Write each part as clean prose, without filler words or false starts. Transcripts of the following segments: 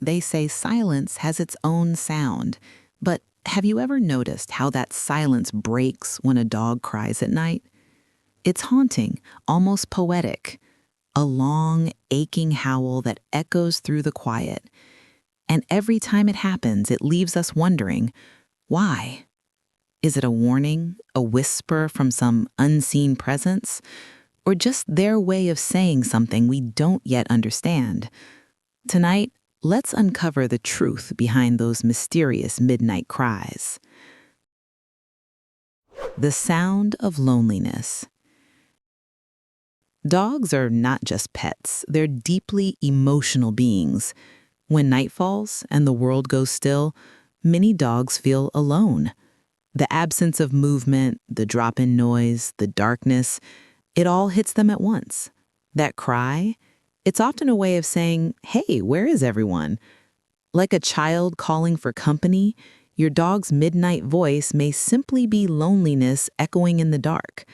They say silence has its own sound, but have you ever noticed how that silence breaks when a dog cries at night? It's haunting, almost poetic. A long, aching howl that echoes through the quiet. And every time it happens, it leaves us wondering, why? Is it a warning, a whisper from some unseen presence, or just their way of saying something we don't yet understand? Tonight, let's uncover the truth behind those mysterious midnight cries. The sound of loneliness. Dogs are not just pets, they're deeply emotional beings. When night falls and the world goes still, many dogs feel alone. The absence of movement, the drop in noise, the darkness, it all hits them at once. That cry, it's often a way of saying, "Hey, where is everyone?" Like a child calling for company, your dog's midnight voice may simply be loneliness echoing in the dark.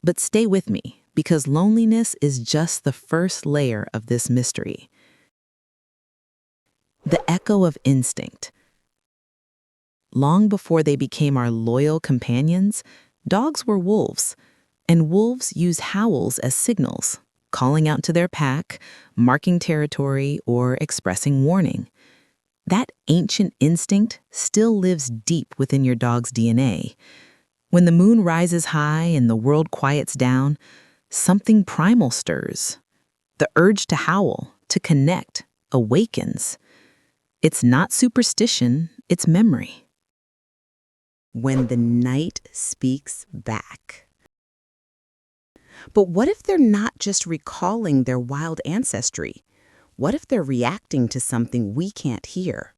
But stay with me, because loneliness is just the first layer of this mystery. The echo of instinct. Long before they became our loyal companions, dogs were wolves, and wolves use howls as signals, calling out to their pack, marking territory, or expressing warning. That ancient instinct still lives deep within your dog's DNA. When the moon rises high and the world quiets down, something primal stirs. The urge to howl, to connect, awakens. It's not superstition, it's memory. When the night speaks back. But what if they're not just recalling their wild ancestry? What if they're reacting to something we can't hear?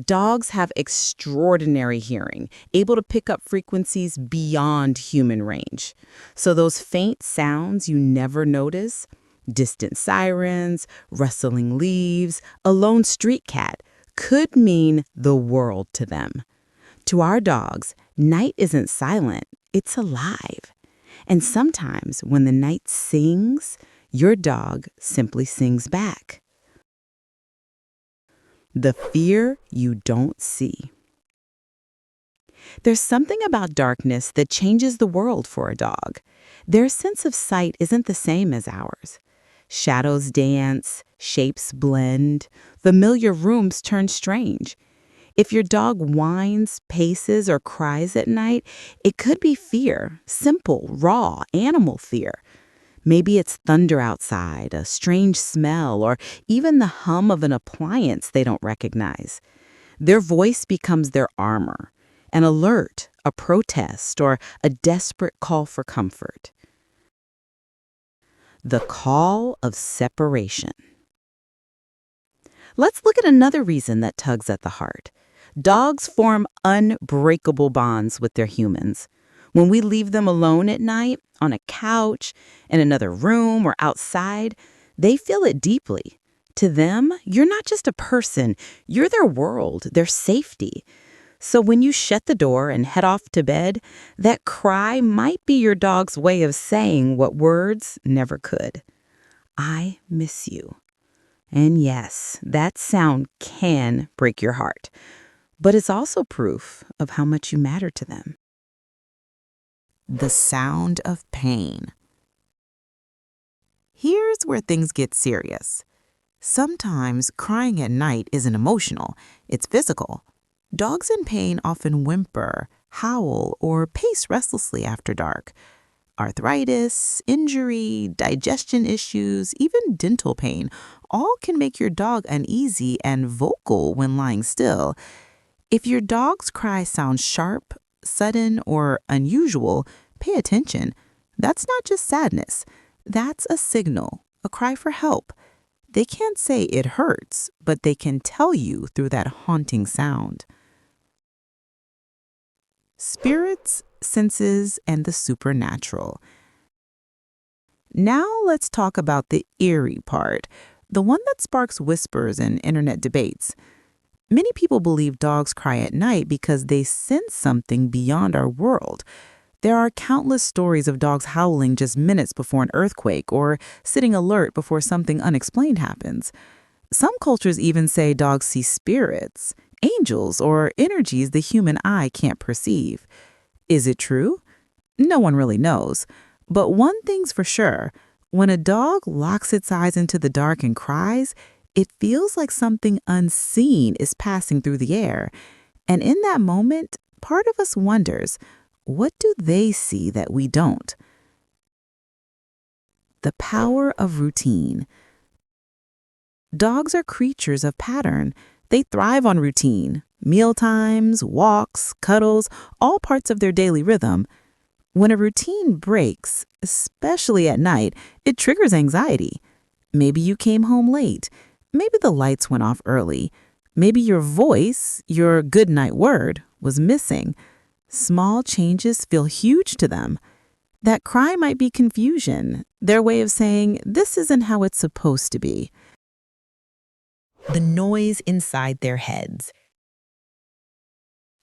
Dogs have extraordinary hearing, able to pick up frequencies beyond human range. So those faint sounds you never notice, distant sirens, rustling leaves, a lone street cat, could mean the world to them. To our dogs, night isn't silent, it's alive. And sometimes when the night sings, your dog simply sings back. The fear you don't see. There's something about darkness that changes the world for a dog. Their sense of sight isn't the same as ours. Shadows dance, shapes blend, familiar rooms turn strange. If your dog whines, paces, or cries at night, it could be fear, simple, raw, animal fear. Maybe it's thunder outside, a strange smell, or even the hum of an appliance they don't recognize. Their voice becomes their armor, an alert, a protest, or a desperate call for comfort. The call of separation. Let's look at another reason that tugs at the heart. Dogs form unbreakable bonds with their humans. When we leave them alone at night, on a couch, in another room, or outside, they feel it deeply. To them, you're not just a person, you're their world, their safety. So when you shut the door and head off to bed, that cry might be your dog's way of saying what words never could. I miss you. And yes, that sound can break your heart, but it's also proof of how much you matter to them. The sound of pain. Here's where things get serious. Sometimes crying at night isn't emotional, it's physical. Dogs in pain often whimper, howl, or pace restlessly after dark. Arthritis, injury, digestion issues, even dental pain, all can make your dog uneasy and vocal when lying still. If your dog's cry sounds sharp, sudden, or unusual, pay attention. That's not just sadness. That's a signal, a cry for help. They can't say it hurts, but they can tell you through that haunting sound. Spirits, senses, and the supernatural. Now let's talk about the eerie part, the one that sparks whispers and internet debates. Many people believe dogs cry at night because they sense something beyond our world. There are countless stories of dogs howling just minutes before an earthquake or sitting alert before something unexplained happens. Some cultures even say dogs see spirits, angels, or energies the human eye can't perceive. Is it true? No one really knows. But one thing's for sure, when a dog locks its eyes into the dark and cries, it feels like something unseen is passing through the air. And in that moment, part of us wonders, what do they see that we don't? The power of routine. Dogs are creatures of pattern. They thrive on routine. Meal times, walks, cuddles, all parts of their daily rhythm. When a routine breaks, especially at night, it triggers anxiety. Maybe you came home late. Maybe the lights went off early. Maybe your voice, your good night word, was missing. Small changes feel huge to them. That cry might be confusion, their way of saying, this isn't how it's supposed to be. The noise inside their heads.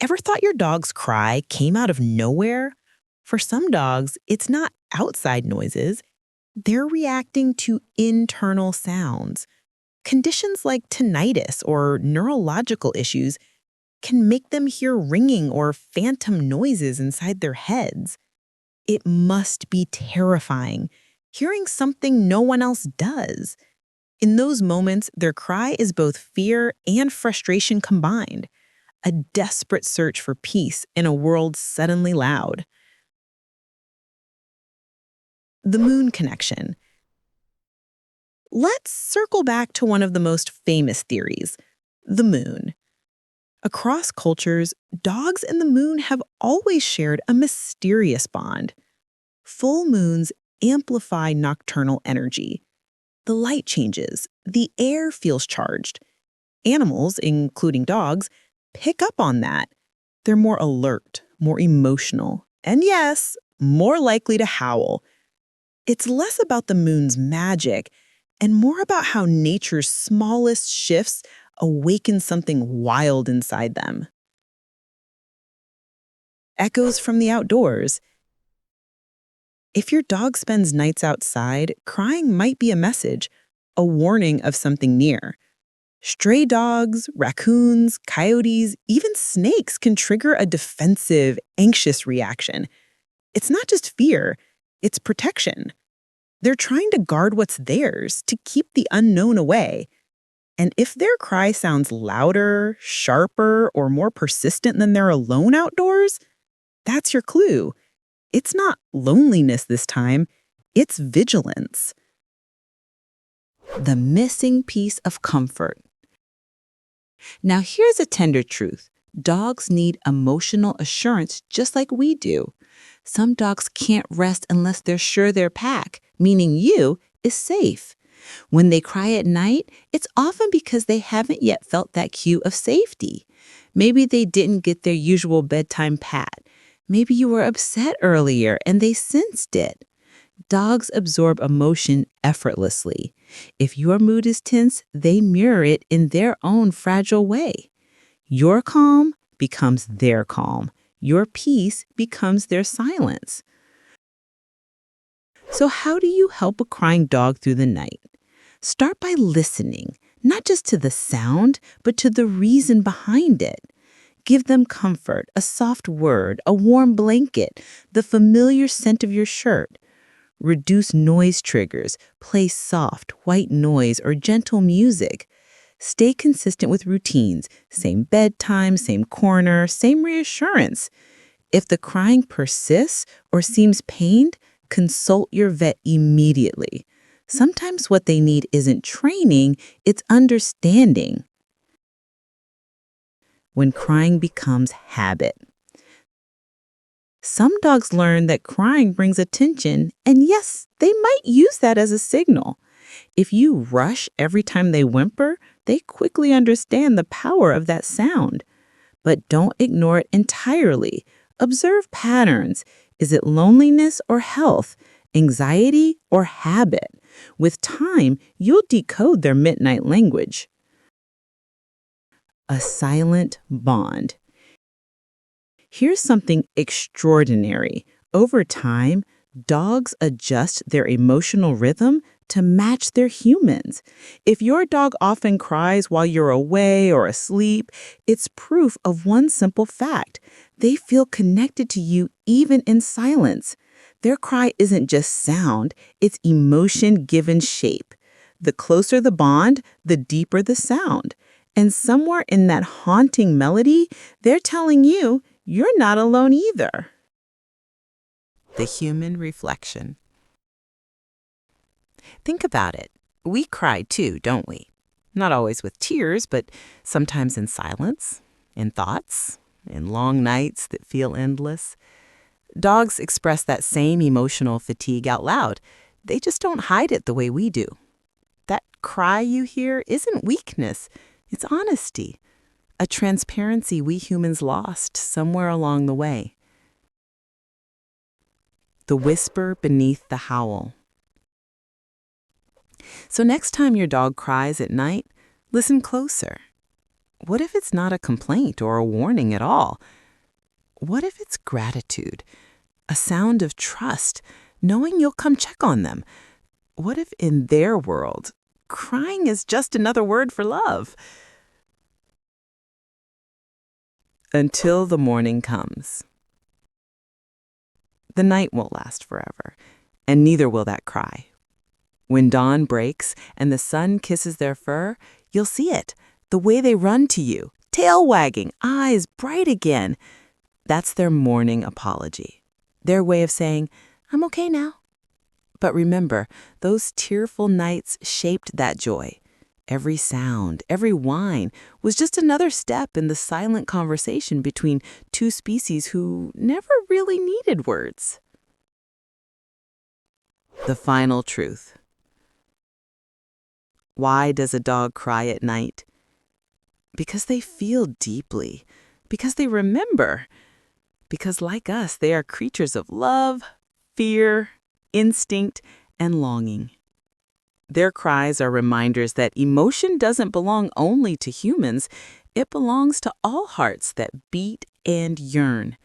Ever thought your dog's cry came out of nowhere? For some dogs, it's not outside noises. They're reacting to internal sounds. Conditions like tinnitus or neurological issues can make them hear ringing or phantom noises inside their heads. It must be terrifying, hearing something no one else does. In those moments, their cry is both fear and frustration combined, a desperate search for peace in a world suddenly loud. The moon connection. Let's circle back to one of the most famous theories, the moon. Across cultures, dogs and the moon have always shared a mysterious bond. Full moons amplify nocturnal energy. The light changes, the air feels charged. Animals, including dogs, pick up on that. They're more alert, more emotional, and yes, more likely to howl. It's less about the moon's magic and more about how nature's smallest shifts awaken something wild inside them. Echoes from the outdoors. If your dog spends nights outside, crying might be a message, a warning of something near. Stray dogs, raccoons, coyotes, even snakes can trigger a defensive, anxious reaction. It's not just fear, it's protection. They're trying to guard what's theirs, to keep the unknown away. And if their cry sounds louder, sharper, or more persistent than they're alone outdoors, that's your clue. It's not loneliness this time, it's vigilance. The missing piece of comfort. Now here's a tender truth. Dogs need emotional assurance just like we do. Some dogs can't rest unless they're sure their pack, meaning you, is safe. When they cry at night, it's often because they haven't yet felt that cue of safety. Maybe they didn't get their usual bedtime pat. Maybe you were upset earlier and they sensed it. Dogs absorb emotion effortlessly. If your mood is tense, they mirror it in their own fragile way. Your calm becomes their calm. Your peace becomes their silence. So how do you help a crying dog through the night? Start by listening, not just to the sound, but to the reason behind it. Give them comfort, a soft word, a warm blanket, the familiar scent of your shirt. Reduce noise triggers, play soft, white noise, or gentle music. Stay consistent with routines, same bedtime, same corner, same reassurance. If the crying persists or seems pained, consult your vet immediately. Sometimes what they need isn't training, it's understanding. When crying becomes habit. Some dogs learn that crying brings attention, and yes, they might use that as a signal. If you rush every time they whimper, they quickly understand the power of that sound. But don't ignore it entirely. Observe patterns. Is it loneliness or health, anxiety or habit? With time, you'll decode their midnight language. A silent bond. Here's something extraordinary. Over time, dogs adjust their emotional rhythm to match their humans. If your dog often cries while you're away or asleep, it's proof of one simple fact. They feel connected to you even in silence. Their cry isn't just sound, it's emotion given shape. The closer the bond, the deeper the sound. And somewhere in that haunting melody, they're telling you you're not alone either. The human reflection. Think about it. We cry too, don't we? Not always with tears, but sometimes in silence, in thoughts, in long nights that feel endless. Dogs express that same emotional fatigue out loud. They just don't hide it the way we do. That cry you hear isn't weakness, it's honesty, a transparency we humans lost somewhere along the way. The whisper beneath the howl. So next time your dog cries at night, listen closer. What if it's not a complaint or a warning at all? What if it's gratitude, a sound of trust, knowing you'll come check on them? What if in their world, crying is just another word for love? Until the morning comes. The night won't last forever, and neither will that cry. When dawn breaks and the sun kisses their fur, you'll see it, the way they run to you, tail wagging, eyes bright again. That's their morning apology, their way of saying, I'm okay now. But remember, those tearful nights shaped that joy. Every sound, every whine was just another step in the silent conversation between two species who never really needed words. The final truth. Why does a dog cry at night? Because they feel deeply, because they remember, because like us, they are creatures of love, fear, instinct, and longing. Their cries are reminders that emotion doesn't belong only to humans, it belongs to all hearts that beat and yearn.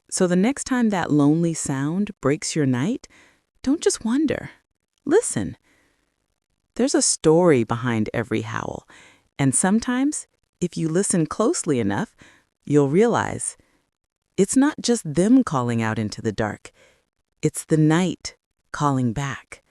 So the next time that lonely sound breaks your night, don't just wonder. Listen. There's a story behind every howl, and sometimes, if you listen closely enough, you'll realize it's not just them calling out into the dark. It's the night calling back.